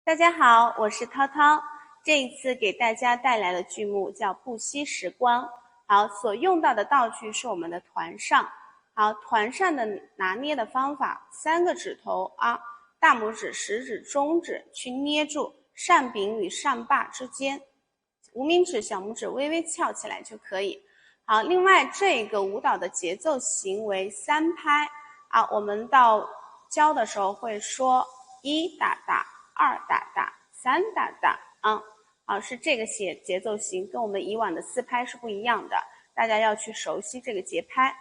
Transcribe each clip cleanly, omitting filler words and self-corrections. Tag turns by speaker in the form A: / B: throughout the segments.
A: 大家好，我是涛涛。这一次给大家带来的剧目叫《不息时光》。好，所用到的道具是我们的团扇。好，团扇的拿捏的方法，3个指头啊，大拇指、食指、中指去捏住扇柄与扇把之间，无名指、小拇指微微翘起来就可以。好，另外这个舞蹈的节奏型为3拍啊，我们到教的时候会说1哒哒。2哒哒，3哒哒啊，是这个节奏型，跟我们以往的4拍是不一样的，大家要去熟悉这个节拍。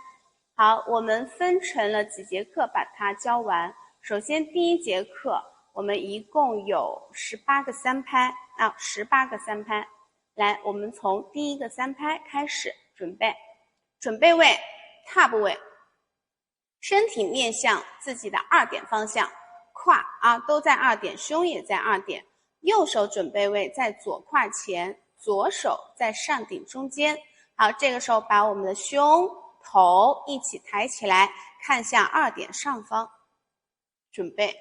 A: 好，我们分成了几节课把它教完。首先第1节课，我们一共有18个3拍啊，18个3拍。来，我们从第1个3拍开始，准备位，踏步位，身体面向自己的2点方向。胯啊都在2点，胸也在2点，右手准备位在左胯前，左手在扇顶中间。好，这个时候把我们的胸头一起抬起来，看向2点上方。准备，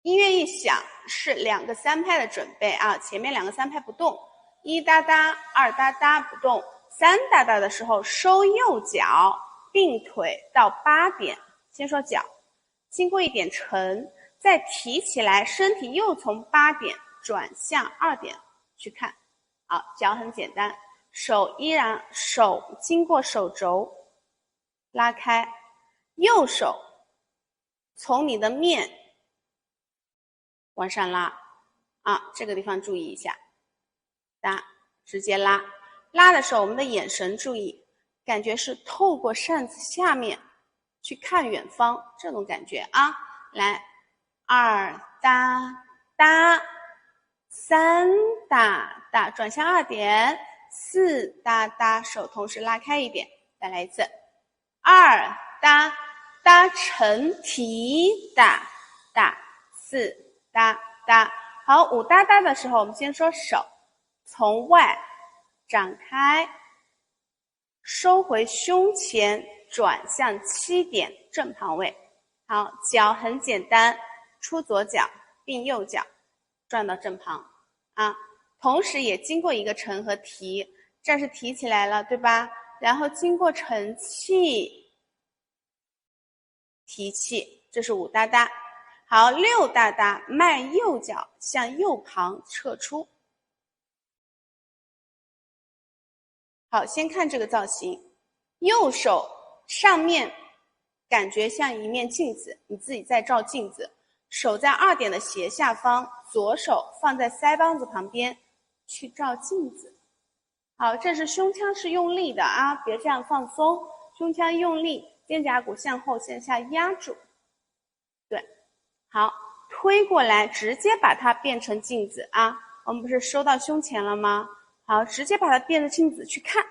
A: 音乐一响是2个3拍的准备啊，前面2个3拍不动，1哒哒，2哒哒不动，3哒哒的时候收右脚，并腿到8点，先说脚。经过1点沉，再提起来，身体又从8点转向2点去看。好，脚很简单，手经过手肘拉开，右手从你的面往上拉啊，这个地方注意一下，直接拉的时候，我们的眼神注意，感觉是透过扇子下面去看远方，这种感觉啊。来，2哒哒，3哒哒，转向2点，4哒哒，手同时拉开1点，再来一次，2哒哒，沉提哒哒，4哒哒。好，5哒哒的时候，我们先说手从外展开，收回胸前，转向7点正旁位。好，脚很简单，出左脚并右脚转到正旁啊，同时也经过一个沉和提，这是提起来了对吧？然后经过沉气提气，这是5哒哒。好，6哒哒，迈右脚向右旁撤出。好，先看这个造型，右手上面感觉像一面镜子，你自己在照镜子，手在2点的斜下方，左手放在腮帮子旁边去照镜子。好，这是胸腔是用力的啊，别这样放松，胸腔用力，肩胛骨向后向下压住。对，好，推过来，直接把它变成镜子啊，我们不是收到胸前了吗？好，直接把它变成镜子去看，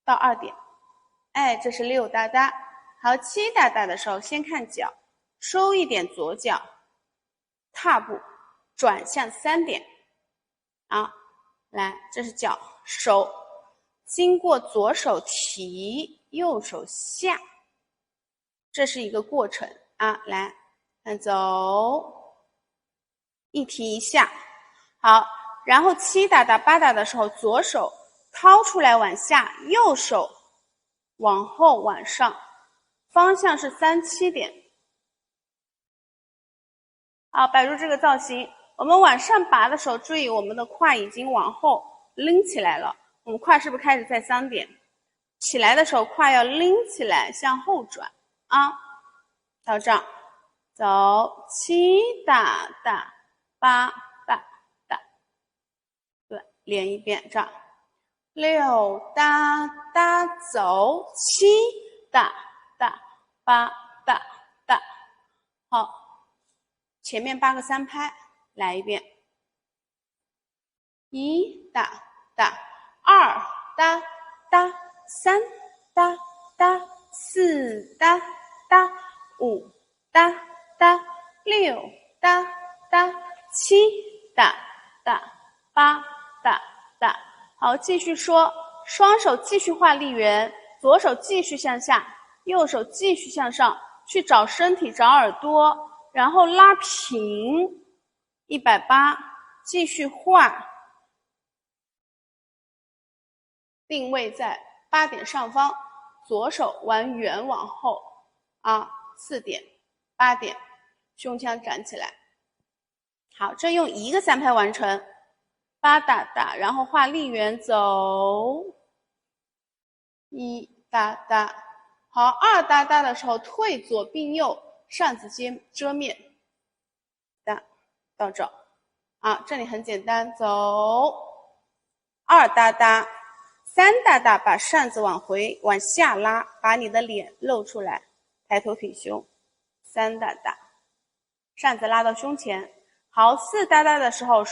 A: 到2点。哎，这是6哒哒。好，7哒哒的时候，先看脚，收1点左脚，踏步转向3点。啊，来，这是脚，手经过左手提，右手下，这是一个过程啊。来，看走，一提一下。好，然后7哒哒、8哒的时候，左手掏出来往下，右手往后往上，方向是3、7点。好，摆入这个造型，我们往上拔的时候，注意我们的胯已经往后拎起来了，我们胯是不是开始在3点？起来的时候，胯要拎起来向后转啊，到这儿，走7哒哒8哒哒，对，连一遍，这儿6哒哒，走7哒哒8哒哒。好，前面8个3拍，来一遍，1哒哒，2哒哒，3哒哒，4哒哒，5哒哒，6哒哒，7哒哒，8哒哒。好，继续说，双手继续画力圆，左手继续向下，右手继续向上，去找身体，找耳朵，然后拉平， 180，继续画，定位在8点上方，左手弯圆往后4点、8点，胸腔展起来。好，这用一个3拍完成，8大大，然后画立圆走，1大大。好，2大大的时候退左并右，扇子肩遮面，到这这里很简单，走2大大，3大大，把扇子往下拉，把你的脸露出来，抬头挺胸，3大大，扇子拉到胸前。好，4大大的时候，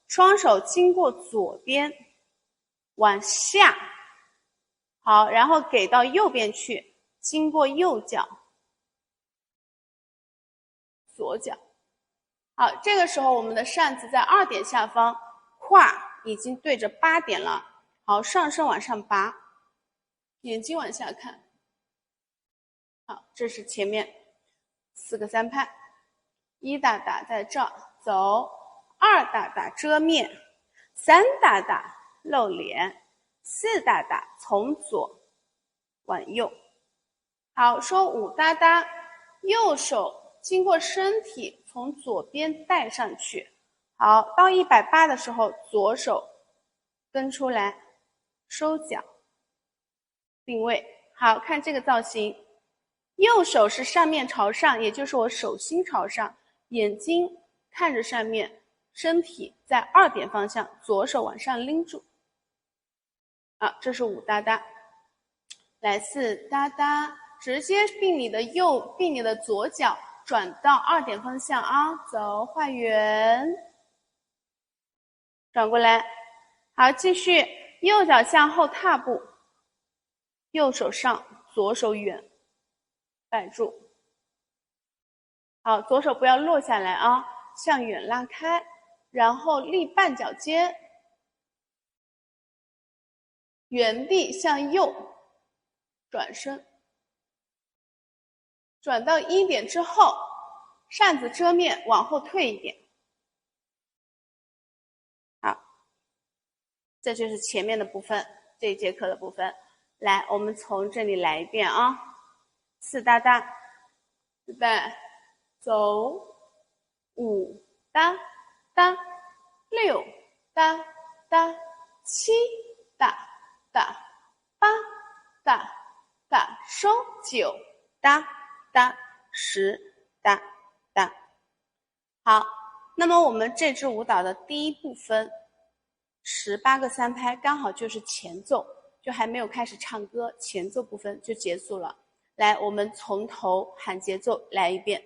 A: 双手经过左边往下，好，然后给到右边去，经过右脚、左脚。好，这个时候我们的扇子在2点下方，胯已经对着8点了。好，上身往上拔，眼睛往下看。好，这是前面4个3拍，1大大在这儿走，2大大遮面，3大大露脸，4大大从左往右。好，说5大大，右手经过身体从左边带上去。好，到180的时候，左手跟出来，收脚，定位。好，看这个造型，右手是上面朝上，也就是我手心朝上，眼睛看着上面，身体在2点方向，左手往上拎住。这是5大大。来4大大，直接并你的左脚转到2点方向走，画圆，转过来。好，继续右脚向后踏步，右手上，左手远，摆住。好，左手不要落下来向远拉开，然后立半脚尖，原地向右转身，转到1点之后，扇子遮面往后退一点。好，这就是前面的部分，这一节课的部分。来，我们从这里来一遍4大大，预备，走，5大大，6大大，7大大，8大大，收，9大大，10大大。好，那么我们这支舞蹈的第一部分18个3拍，刚好就是前奏，就还没有开始唱歌，前奏部分就结束了。来，我们从头喊节奏来一遍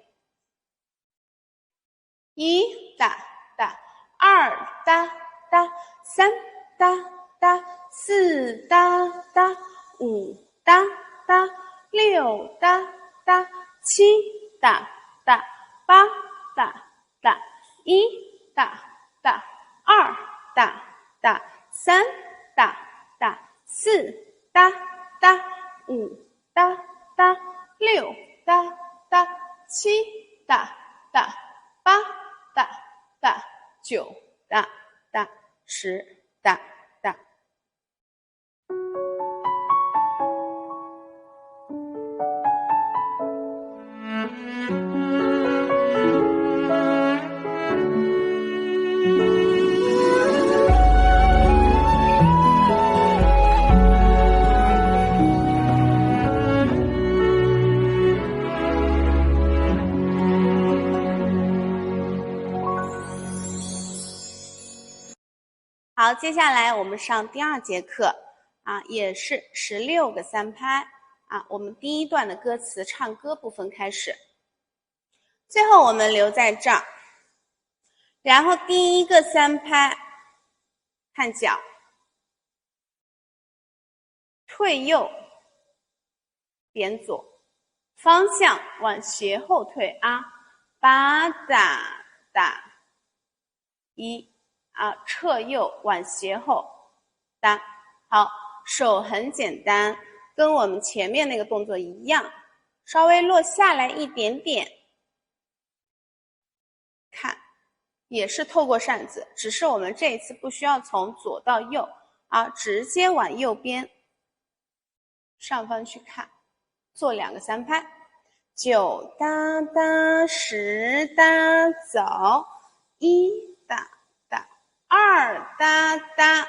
A: ，1大大，2大大，3大大，4大大，5大大，6大大，7大大，8大大，1大大，2大大，3大大，4大大，5大大，6大大，7大大，8大大，9大大，10大大。好，接下来我们上第2节课也是16个3拍我们第一段的歌词唱歌部分开始，最后我们留在这儿，然后第一个3拍看脚，退右点左，方向往斜后退8大大1撤右往斜后搭。好，手很简单，跟我们前面那个动作一样，稍微落下来一点点，看也是透过扇子，只是我们这一次不需要从左到右啊，直接往右边上方去看，做2个3拍，9哒哒10哒走，1哒哒2哒哒，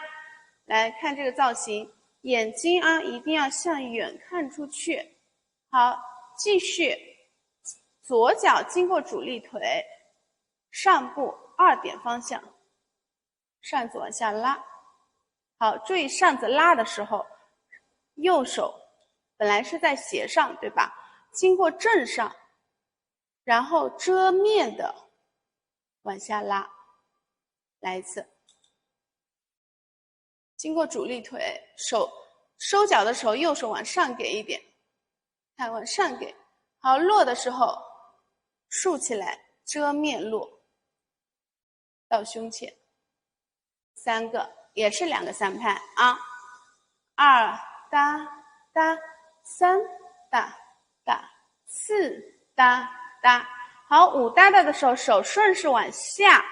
A: 来看这个造型，眼睛啊一定要向远看出去。好，继续，左脚经过主力腿，上步2点方向，扇子往下拉。好，注意扇子拉的时候，右手本来是在斜上，对吧？经过正上，然后遮面的往下拉。来一次，经过主力腿，手收脚的时候，右手往上给一点，看往上给。好，落的时候竖起来，遮面落到胸前。3个也是2个3拍啊，2哒哒，3哒哒，4哒哒。好，5哒哒的时候，手顺势往下，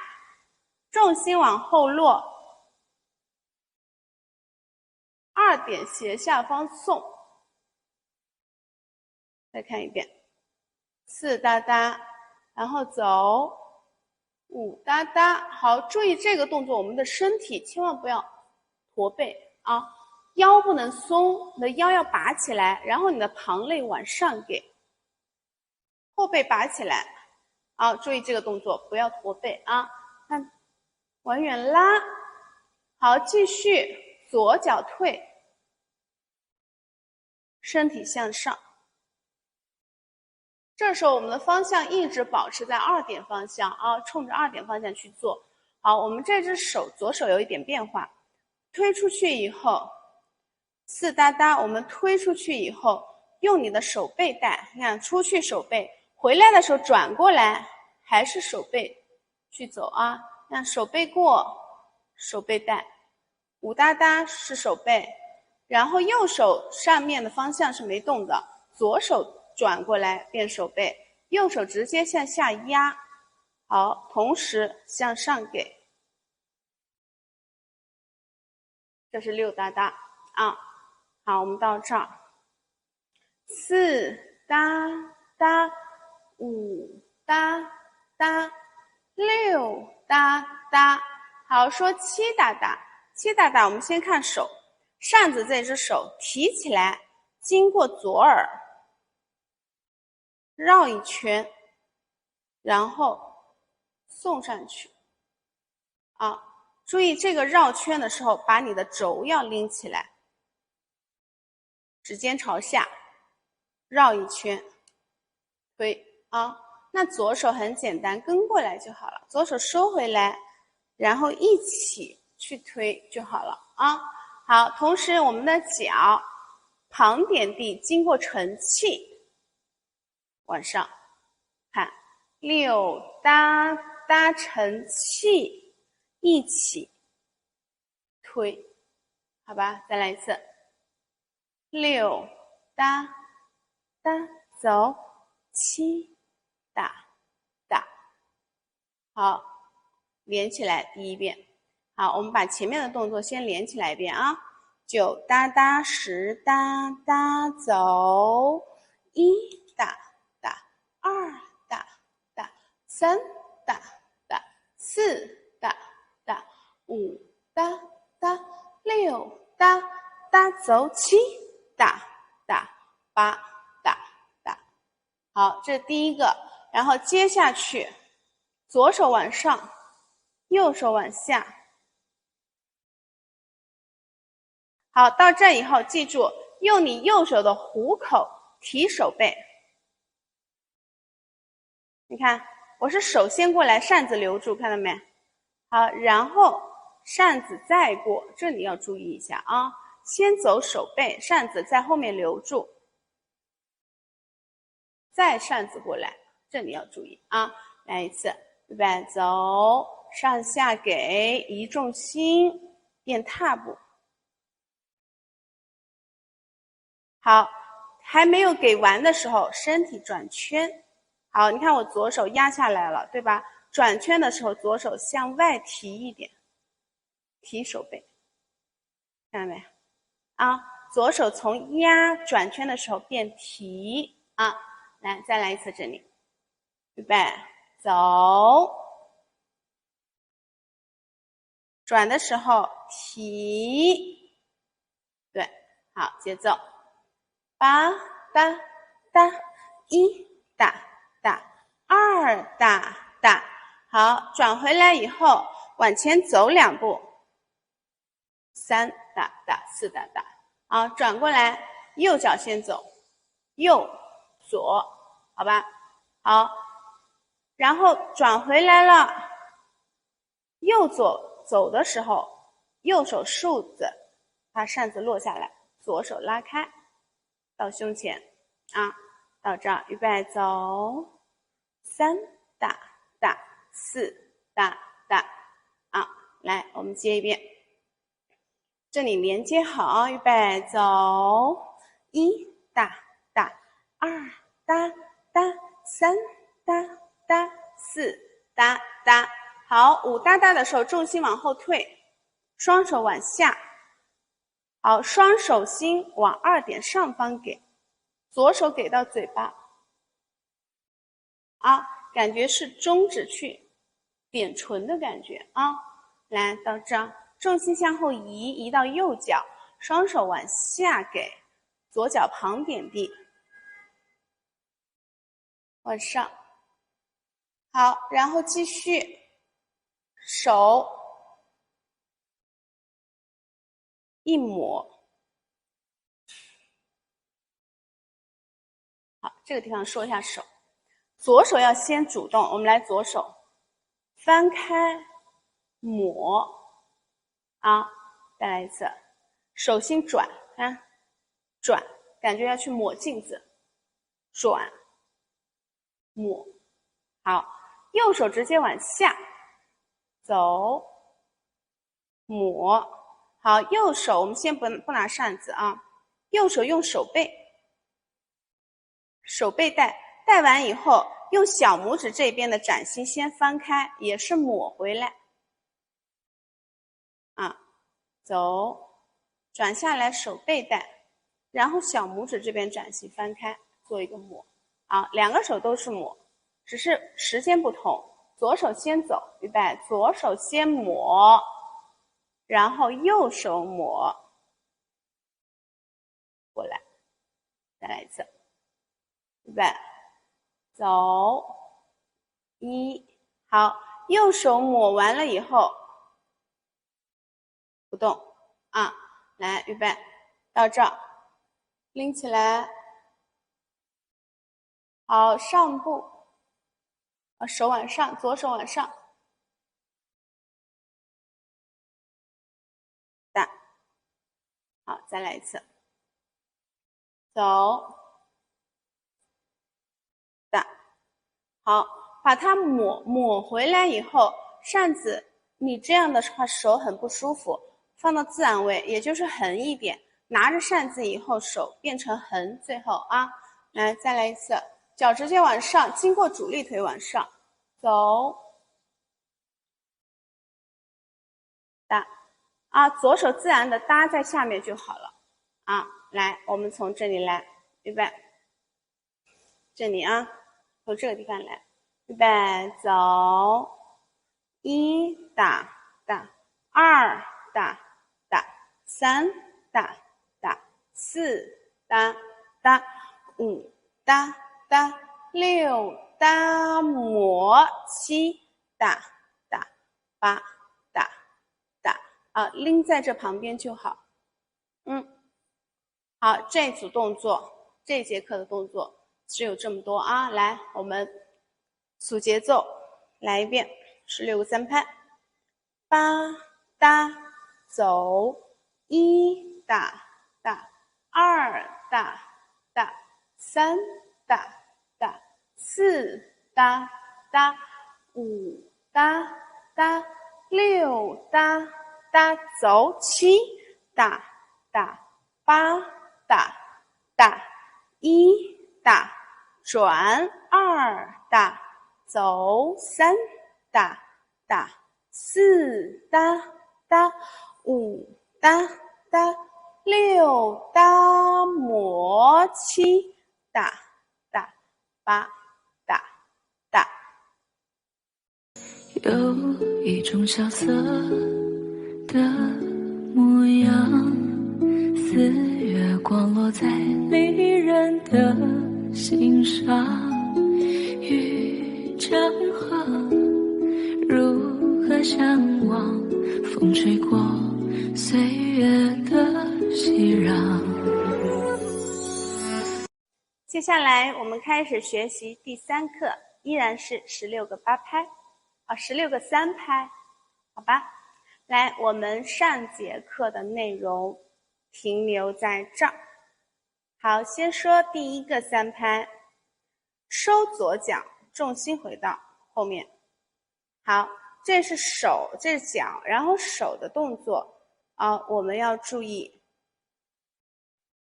A: 重心往后落，2点斜下方送。再看一遍，4哒哒，然后走，5哒哒。好，注意这个动作，我们的身体千万不要驼背啊，腰不能松，你的腰要拔起来，然后你的旁肋往上给，后背拔起来。好，注意这个动作，不要驼背啊。看，往远拉。好，继续，左脚退，身体向上。这时候我们的方向一直保持在2点方向啊，冲着2点方向去做。好，我们这只手左手有一点变化，推出去以后，4哒哒，我们推出去以后，用你的手背带，你看出去手背，回来的时候转过来，还是手背去走啊。那手背过，手背带，5哒哒是手背，然后右手上面的方向是没动的，左手转过来变手背，右手直接向下压。好，同时向上给。这是6哒哒啊。好，我们到这儿，4哒哒，5哒哒，6哒哒。好，说7哒哒。7哒哒，我们先看手，扇子这只手提起来，经过左耳，绕一圈，然后送上去。啊，注意这个绕圈的时候，把你的肘要拎起来，指尖朝下，绕一圈，推啊。那左手很简单，跟过来就好了，左手收回来，然后一起去推就好了啊。好，同时我们的脚旁点地，经过承气，往上看，6哒哒承气，一起推，好吧，再来一次，6哒哒走，7哒哒。好，连起来第一遍。好，我们把前面的动作先连起来一遍啊，9哒哒10哒哒走，1哒哒2哒哒3哒哒4哒哒5哒哒6哒哒走，7哒哒8哒哒。好，这是第一个。然后接下去，左手往上，右手往下。好，到这以后，记住用你右手的虎口提手背。你看，我是手先过来，扇子留住，看到没？好，然后扇子再过，这里要注意一下啊。先走手背，扇子在后面留住，再扇子过来，这里要注意啊。来一次，预备走，上下给，移重心，变踏步。好，还没有给完的时候，身体转圈。好，你看我左手压下来了，对吧？转圈的时候，左手向外提一点，提手背，看到没？啊，左手从压转圈的时候变提啊，来，再来一次这里，预备，走，转的时候提，对，好，节奏，八哒哒，一哒哒，二哒哒，好，转回来以后往前走2步，三哒哒，四哒哒，好，转过来，右脚先走，右左，好吧，好，然后转回来了，右左走的时候，右手竖子把扇子落下来，左手拉开到胸前啊，到这儿，预备走，三哒哒，四哒哒，啊，来，我们接一遍。这里连接好，预备走，一哒哒，二哒哒，三哒哒，四哒哒。好，五哒哒的时候，重心往后退，双手往下。好，双手心往2点上方给，左手给到嘴巴，啊，感觉是中指去点唇的感觉啊。来到这儿。重心向后移，移到右脚，双手往下给，左脚旁点地，往上。好，然后继续，手一抹。好，这个地方说一下手，左手要先主动，我们来左手翻开抹。啊，再来一次，手心转，看，转，感觉要去抹镜子，转，抹，好，右手直接往下走，抹，好，右手我们先不拿扇子啊，右手用手背带，带完以后，用小拇指这边的掌心先翻开，也是抹回来。啊，走，转下来手背带，然后小拇指这边掌心翻开，做一个抹。啊，两个手都是抹，只是时间不同。左手先走，预备，左手先抹，然后右手抹过来，再来一次，预备，走，一，好，右手抹完了以后。不动啊，来，预备，到这儿，拎起来，好，上步，手往上，左手往上，打，好，再来一次，走，打，好，把它抹回来以后，扇子你这样的话手很不舒服，放到自然位，也就是横一点，拿着扇子以后手变成横，最后啊，来再来一次，脚直接往上，经过主力腿往上走，搭啊，左手自然的搭在下面就好了啊。来，我们从这里来，预备，这里啊，从这个地方来，预备走，一打打，二打打，三打打，四打打，五打打，六打抹，七打打，八打打，啊，拎在这旁边就好。好，这组动作，这节课的动作只有这么多啊。来，我们数节奏，来一遍，16个3拍，八哒走，一哒哒，二哒哒，三哒哒，四哒哒，五哒哒，六哒哒，走，七哒哒，八哒哒，一哒，转，二哒，走，三哒哒，四哒哒，五哒哒，六哒摩，七哒哒，八哒哒。
B: 有一种萧瑟的模样，似月光落在离人的心上，与江河如何相望，风吹过岁月的熙攘。
A: 接下来我们开始学习第3课，依然是16个8拍，16个3拍，好吧？来，我们上节课的内容停留在这儿。好，先说第一个3拍，收左脚，重心回到后面。好，这是手，这是脚，然后手的动作我们要注意，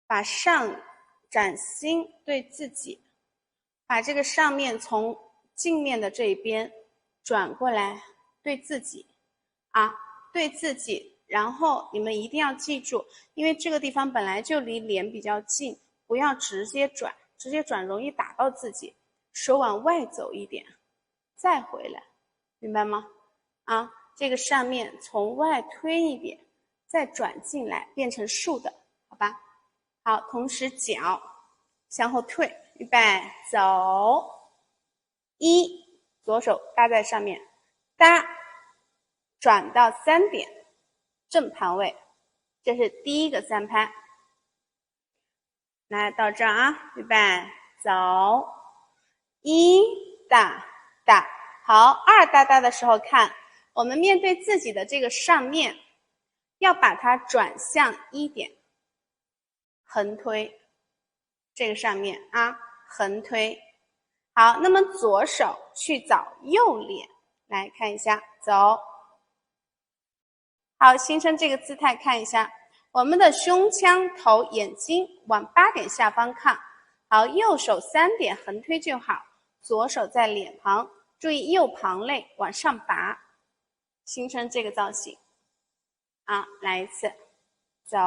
A: 把上掌心对自己，把这个上面从镜面的这一边转过来对自己对自己，然后你们一定要记住，因为这个地方本来就离脸比较近，不要直接转，直接转容易打到自己，手往外走一点，再回来，明白吗？这个上面从外推一点，再转进来变成竖的，好吧？好，同时脚向后退，预备走，一，左手搭在上面，搭，转到3点，正盘位，这是第一个3拍。来到这儿预备走，一哒哒。好，二哒哒的时候看，我们面对自己的这个上面，要把它转向1点，横推，这个上面横推。好，那么左手去找右脸，来看一下，走。好，形成这个姿态，看一下，我们的胸腔、头、眼睛往8点下方看。好，右手3点横推就好，左手在脸庞，注意右旁肋往上拔，形成这个造型。来一次，走，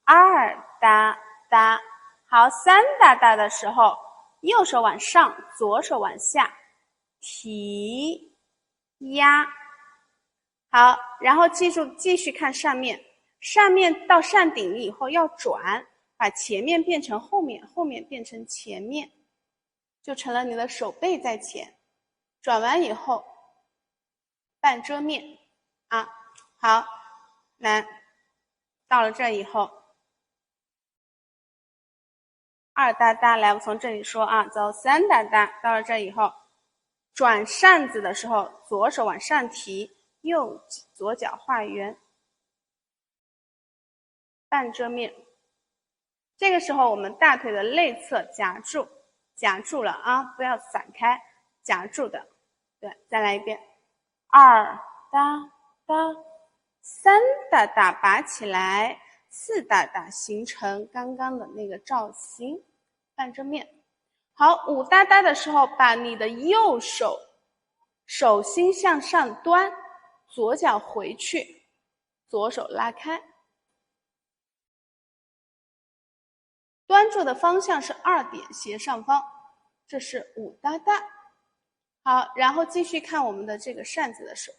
A: 二哒哒。好，3哒哒的时候，右手往上，左手往下，提压。好，然后记住继续看上面，上面到上顶以后要转，把前面变成后面，后面变成前面，就成了你的手背在前。转完以后，半遮面好，来，到了这以后，二哒哒，来，我从这里说走3哒哒，到了这以后，转扇子的时候，左手往上提，左脚画圆，半遮面。这个时候我们大腿的内侧夹住了不要散开，夹住的。对，再来一遍，二哒哒，3哒哒，拔起来，4哒哒，形成刚刚的那个造型，半遮面。好，5哒哒的时候，把你的右手手心向上端，左脚回去，左手拉开，端住的方向是2点斜上方，这是5哒哒。好，然后继续看我们的这个扇子的手，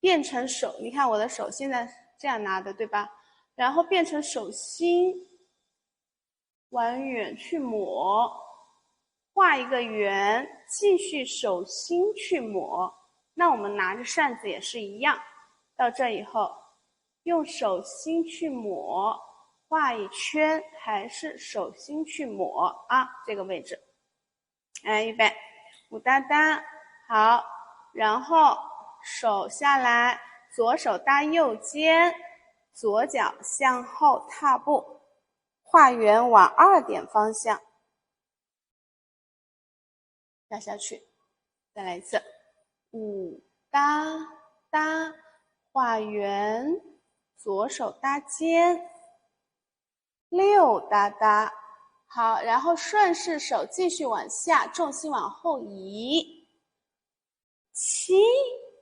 A: 变成手，你看我的手现在这样拿的，对吧？然后变成手心，往远去抹，画一个圆，继续手心去抹。那我们拿着扇子也是一样，到这以后，用手心去抹，画一圈，还是手心去抹这个位置。预备，5哒哒，好，然后手下来，左手搭右肩，左脚向后踏步，画圆往2点方向压下去。再来一次，5哒哒，画圆，左手搭肩，6哒哒。好，然后顺势手继续往下，重心往后移7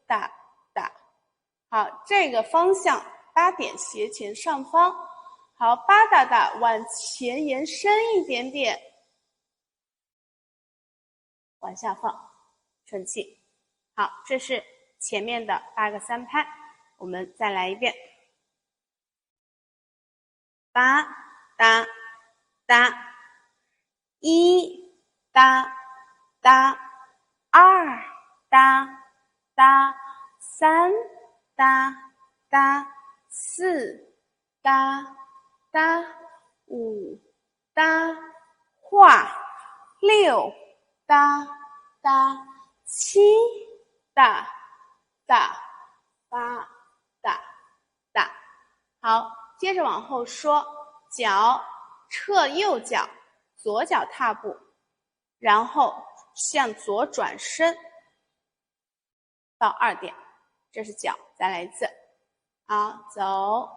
A: 哒哒。好，这个方向8点斜前上方。好，8哒哒往前延伸一点点，往下放，顺气。好，这是前面的8个3拍，我们再来一遍。8哒哒，1哒哒，2哒哒，3哒哒，4哒哒，5哒，画，6哒哒，7哒哒，8哒哒。好，接着往后说，脚撤右脚，左脚踏步，然后向左转身到2点，这是脚。再来一次，好，走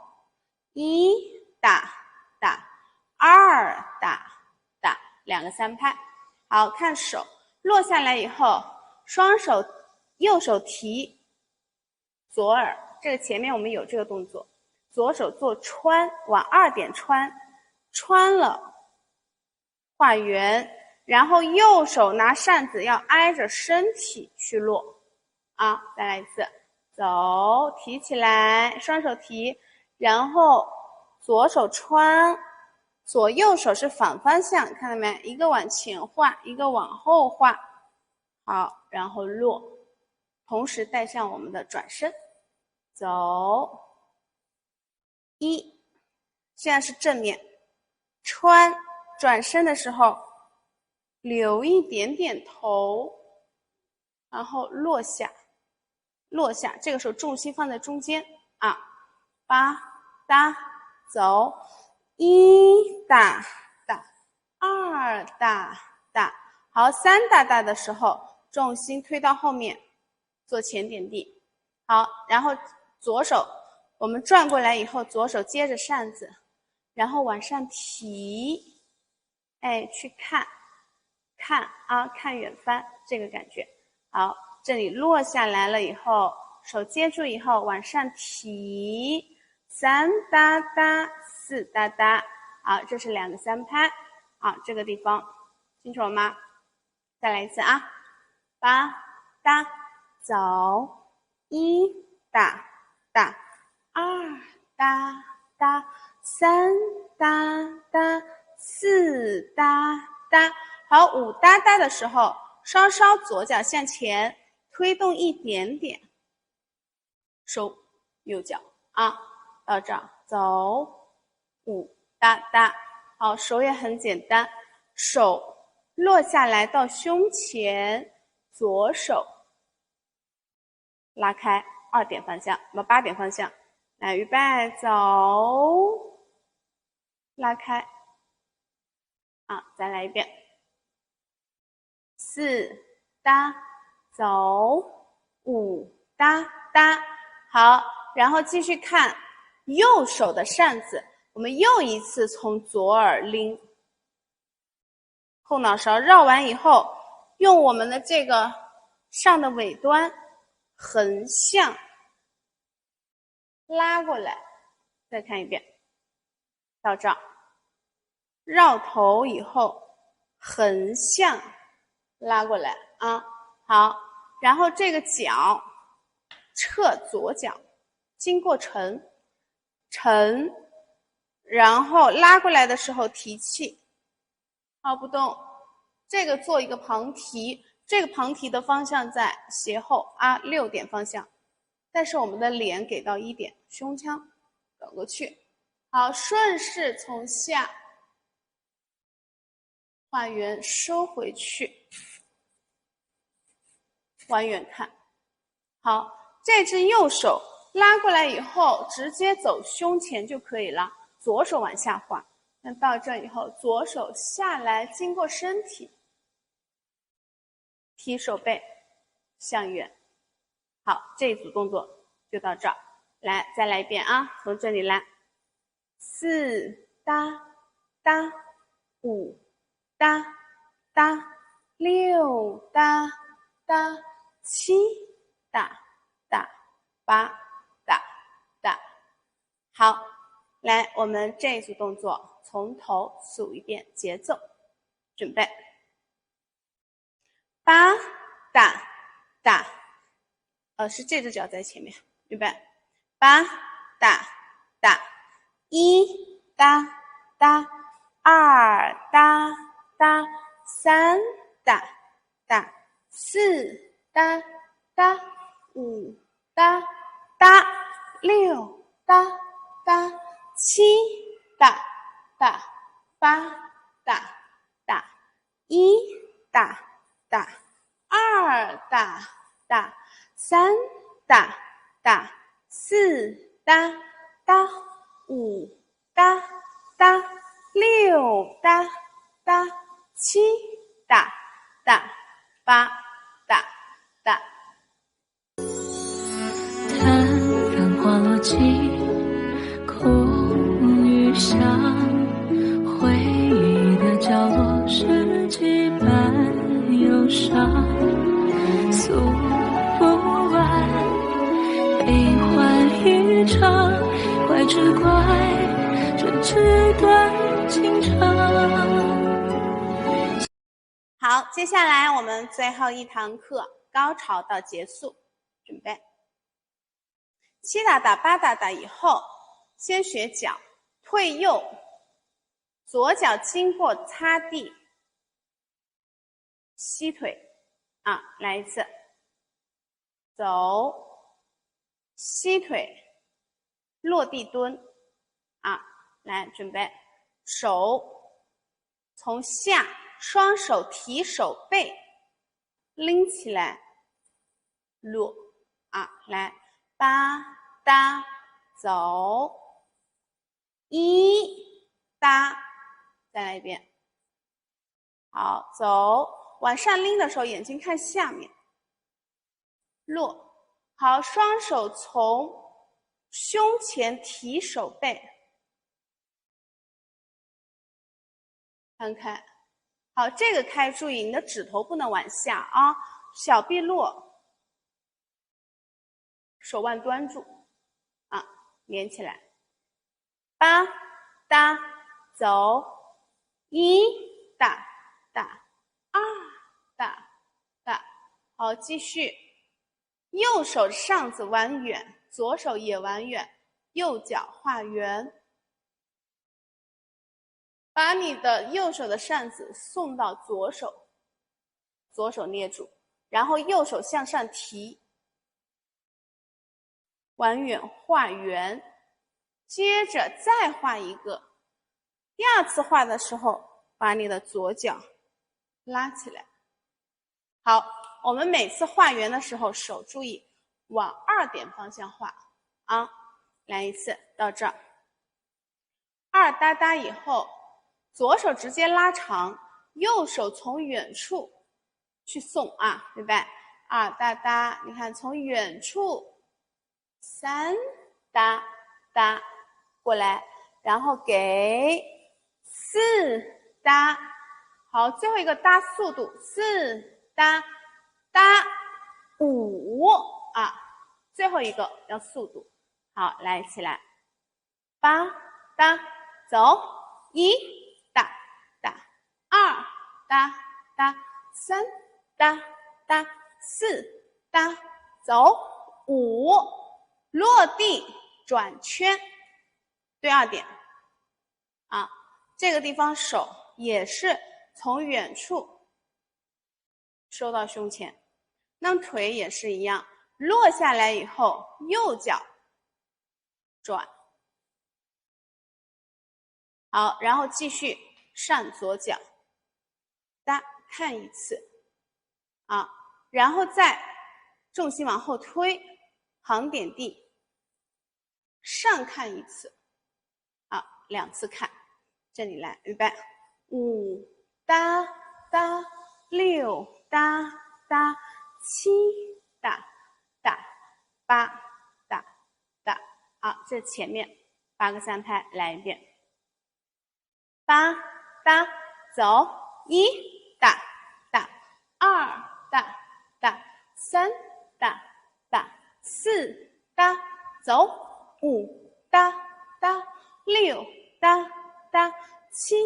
A: ，1哒哒，2哒哒，2个3拍。好，看手落下来以后，双手右手提左耳，这个前面我们有这个动作，左手做穿，往2点穿，穿了画圆，然后右手拿扇子要挨着身体去落啊，再来一次，走，提起来，双手提，然后左手穿，左右手是反方向，看到没？一个往前画，一个往后画，好，然后落，同时带上我们的转身，走，1，现在是正面，穿，转身的时候留一点点头，然后落下，落下，这个时候重心放在中间啊，8哒，走，1哒哒，2哒哒，好，3哒哒的时候，重心推到后面，做前点地，好，然后左手我们转过来以后，左手接着扇子，然后往上提，哎，去看啊，看远方，这个感觉。好，这里落下来了以后，手接住以后往上提，3哒哒，4哒哒。好，这是2个3拍。好，这个地方清楚了吗？再来一次啊，8哒，走，1哒哒，2哒哒，3哒哒，4哒哒。好，5哒哒的时候，稍稍左脚向前推动一点点，收右脚啊，到这儿走，5哒哒。好，手也很简单，手落下来到胸前，左手拉开2点方向，8点方向，来，预备，走，拉开，啊，再来一遍，4哒，走，5哒哒。好，然后继续看右手的扇子，我们又一次从左耳拎，后脑勺绕完以后，用我们的这个上的尾端横向拉过来，再看一遍，到这儿，绕头以后横向拉过来啊，好，然后这个脚撤左脚，经过沉，然后拉过来的时候提气，好，不动，这个做一个旁提，这个旁提的方向在斜后啊，6点方向，但是我们的脸给到1点，胸腔转过去，好，顺势从下画圆收回去，往远看。好，这只右手拉过来以后，直接走胸前就可以了，左手往下画。那到这以后，左手下来，经过身体，提手背向远。好，这一组动作就到这儿。来，再来一遍啊，从这里来，4哒哒，5哒哒，6哒哒，7大大八大大。好，来，我们这一组动作从头数一遍节奏，准备。八大大，是这只脚在前面，预备。八大大，一哒哒，二哒哒，三哒哒，四哒哒，五哒哒，六哒哒，七哒哒，八哒哒，一哒哒，二哒哒，三哒哒，四哒哒，五哒哒，六哒哒，七哒哒，八哒哒。
B: 谈繁花落尽，空余香，回忆的角落是几般忧伤，诉不完，悲欢一场，怪只怪这纸短情长。
A: 好，接下来我们最后一堂课高潮到结束，准备。七哒哒八哒哒以后，先学脚退右，左脚经过擦地，吸腿啊，来一次，走，吸腿，落地蹲啊，来准备，手从下，双手提手背，拎起来，落啊，来。八哒走，一哒，再来一遍。好，走，往上拎的时候眼睛看下面，落。好，双手从胸前提手背，看看。好，这个开注意，你的指头不能往下啊，小臂落。手腕端住啊，连起来。八哒走，一哒哒，二哒哒。好，继续。右手上子往远，左手也往远，右脚画圆。把你的右手的扇子送到左手，左手捏住，然后右手向上提。往远画圆，接着再画一个。第二次画的时候，把你的左脚拉起来。好，我们每次画圆的时候，手注意往2点方向画啊。来一次，到这儿。二哒哒以后，左手直接拉长，右手从远处去送啊，对吧？二哒哒，你看从远处。三哒哒过来，然后给四哒，好，最后一个哒速度，四哒哒五啊，最后一个要速度，好，来起来，八哒走，一哒哒，二哒哒，三哒哒，四哒走，五。落地转圈，对2点啊，这个地方手也是从远处收到胸前，那么腿也是一样，落下来以后右脚转，好，然后继续上左脚，哒看一次啊，然后再重心往后推，横点地。上看一次，啊，2次看，这里来，预备，五哒哒，六哒哒，七哒哒，八哒哒，好，这前面8个3拍，来一遍，八哒走，一哒哒，二哒哒，三哒哒，走，5哒哒，6哒哒，7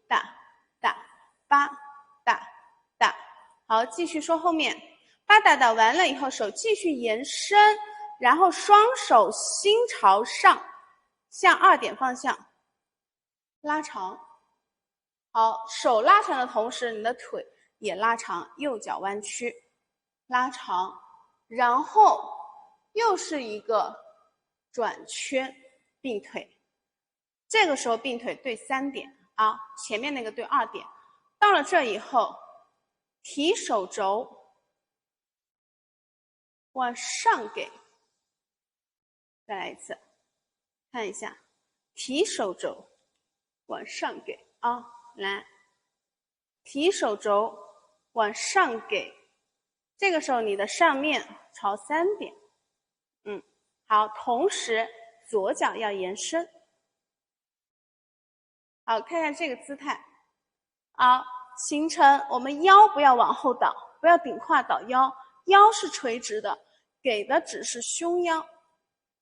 A: 哒哒，8哒哒。好，继续说后面，8哒哒完了以后，手继续延伸，然后双手心朝上，向2点方向拉长。好，手拉长的同时，你的腿也拉长，右脚弯曲，拉长，然后又是一个转圈，并腿。这个时候并腿对3点啊，前面那个对2点。到了这以后，提手肘往上给，再来一次，看一下，提手肘往上给啊，来，提手肘往上给，这个时候你的上面朝3点，好，同时左脚要延伸。好，看看这个姿态，好，形成我们腰不要往后倒，不要顶胯倒腰，腰是垂直的，给的只是胸腰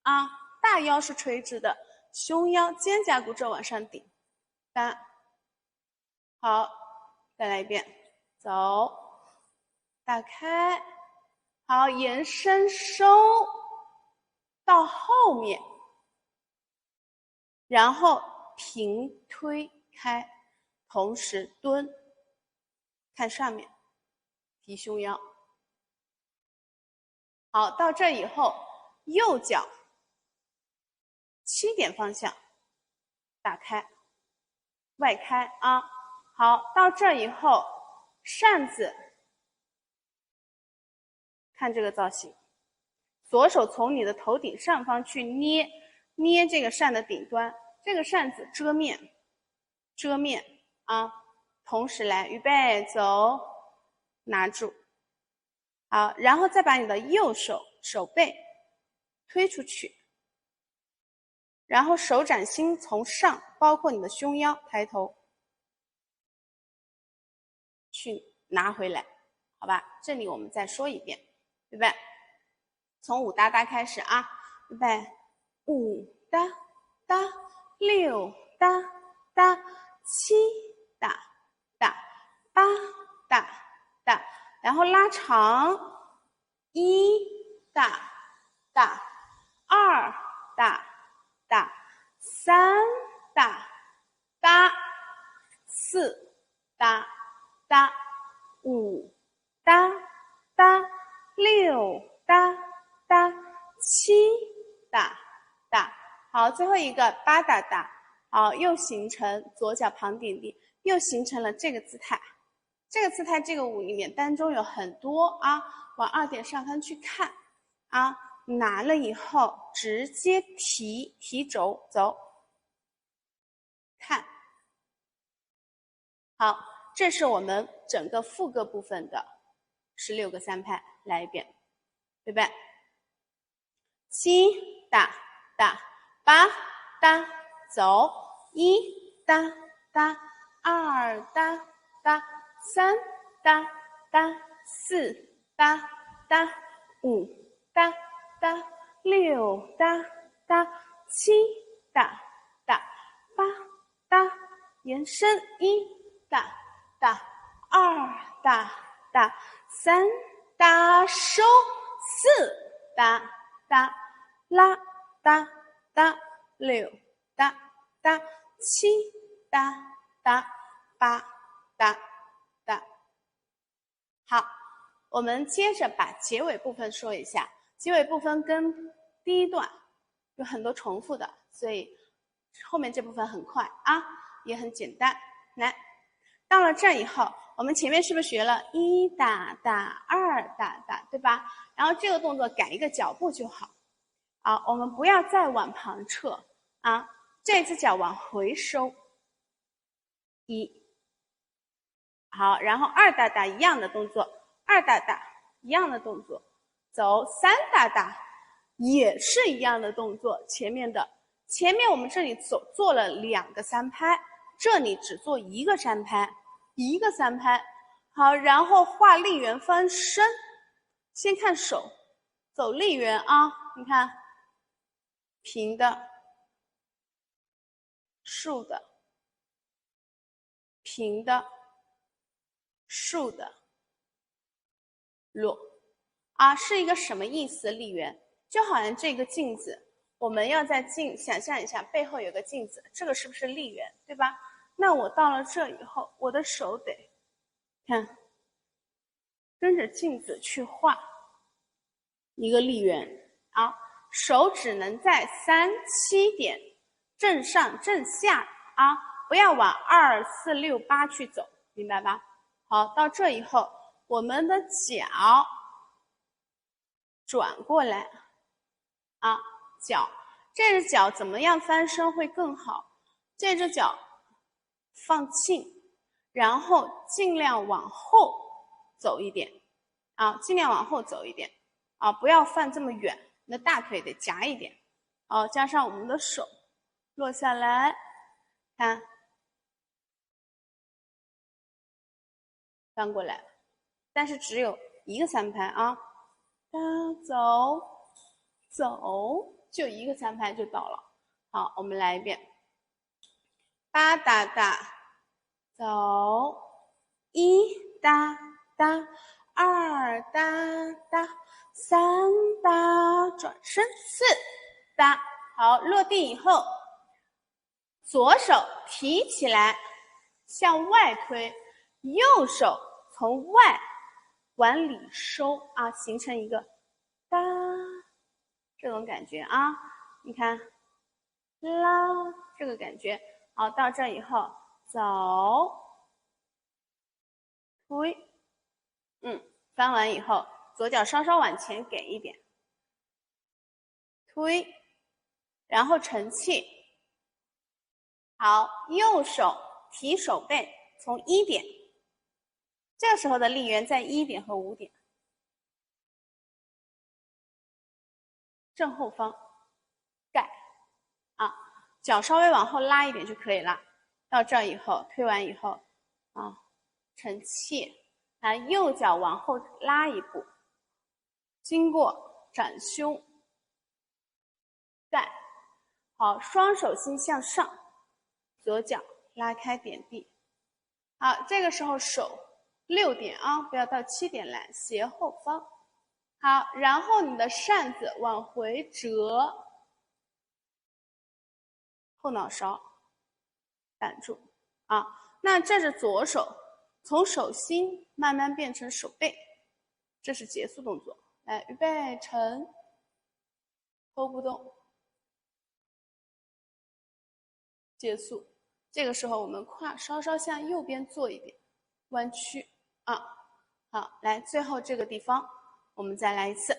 A: 啊，大腰是垂直的，胸腰肩胛骨肘往上顶。3，好，再来一遍，走，打开，好，延伸收到后面，然后平推开，同时蹲，看上面，提胸腰。好，到这以后，右脚7点方向打开，外开啊。好，到这以后，扇子，看这个造型，左手从你的头顶上方去捏这个扇的顶端，这个扇子遮面啊，同时来，预备，走，拿住。好，然后再把你的右手手背推出去，然后手掌心从上，包括你的胸腰，抬头去拿回来，好吧？这里我们再说一遍，预备，从5哒哒开始啊，预备，5哒哒，6哒哒，7哒哒，8哒哒，然后拉长，1哒哒，2哒哒，3哒哒，4哒哒，5哒哒，6哒哒，7哒哒。好，最后一个8哒哒。好，又形成左脚旁顶地，又形成了这个姿态。这个姿态，这个舞里面当中有很多啊，往2点上方去看啊，拿了以后直接提肘走，看。好，这是我们整个副歌部分的16个3拍，来一遍，预备，7哒哒，8哒，走，1哒哒，2哒哒，3哒哒，4哒哒，5哒哒，6哒哒，7哒哒，8哒，延伸1哒哒，2哒哒，3哒，收，4哒哒，拉哒哒，6哒哒，7哒哒，8哒哒。好，我们接着把结尾部分说一下。结尾部分跟第一段有很多重复的，所以后面这部分很快啊，也很简单。来，到了这以后，我们前面是不是学了1哒哒2哒哒，对吧？然后这个动作改一个脚步就好。啊，我们不要再往旁撤啊，这只脚往回收，1，好，然后2哒哒一样的动作，2哒哒一样的动作，走3哒哒也是一样的动作，前面我们这里做了2个3拍，这里只做1个3拍，1个3拍，好，然后画立圆翻身，先看手，走立圆啊，你看，平的、竖的、平的、竖的、落啊，是一个什么意思？丽媛，就好像这个镜子，我们要在想象一下，背后有个镜子，这个是不是丽媛，对吧？那我到了这以后，我的手得看，跟着镜子去画一个丽媛啊，手只能在3、7点正上正下啊，不要往2、4、6、8去走，明白吧？好，到这以后，我们的脚转过来啊，脚，这只脚怎么样翻身会更好？这只脚放轻，然后尽量往后走一点啊，尽量往后走一点啊，不要放这么远，你的大腿得夹一点啊，加上我们的手落下来，看，翻过来，但是只有一个3拍啊，走走，就一个3拍就到了。好，我们来一遍，吧哒哒，走，1哒哒，2哒哒，3哒，转身4哒。好，落地以后，左手提起来向外推，右手从外往里收啊，形成一个哒这种感觉啊，你看啦这个感觉。好，到这以后走推，翻完以后左脚稍稍往前给一点，推，然后沉气。好，右手提手背从1点，这个时候的丽媛在1点和5点，正后方盖啊，脚稍微往后拉一点就可以了。到这以后推完以后啊，沉气，啊，右脚往后拉一步，经过展胸盖。好，双手心向上，左脚拉开点地。好，这个时候手6点啊，不要到7点来，斜后方。好，然后你的扇子往回折，后脑勺挡住啊。那这是左手，从手心慢慢变成手背，这是结束动作。来，预备，沉，hold不动，结束。这个时候我们胯稍稍向右边做一点弯曲啊。好，来，最后这个地方我们再来一次，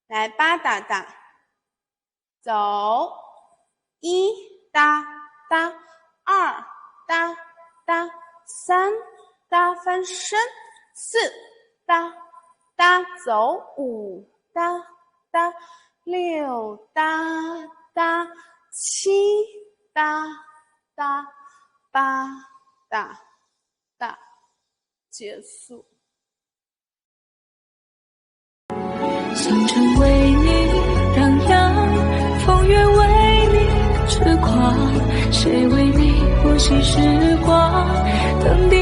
A: 来，吧哒哒，走，1哒哒，2哒哒，3哒翻身，4哒哒走，5哒哒，6哒哒，7哒哒，8哒哒，结束。
B: 星辰为你荡漾，风月为你痴狂，谁为你呼吸时光，等地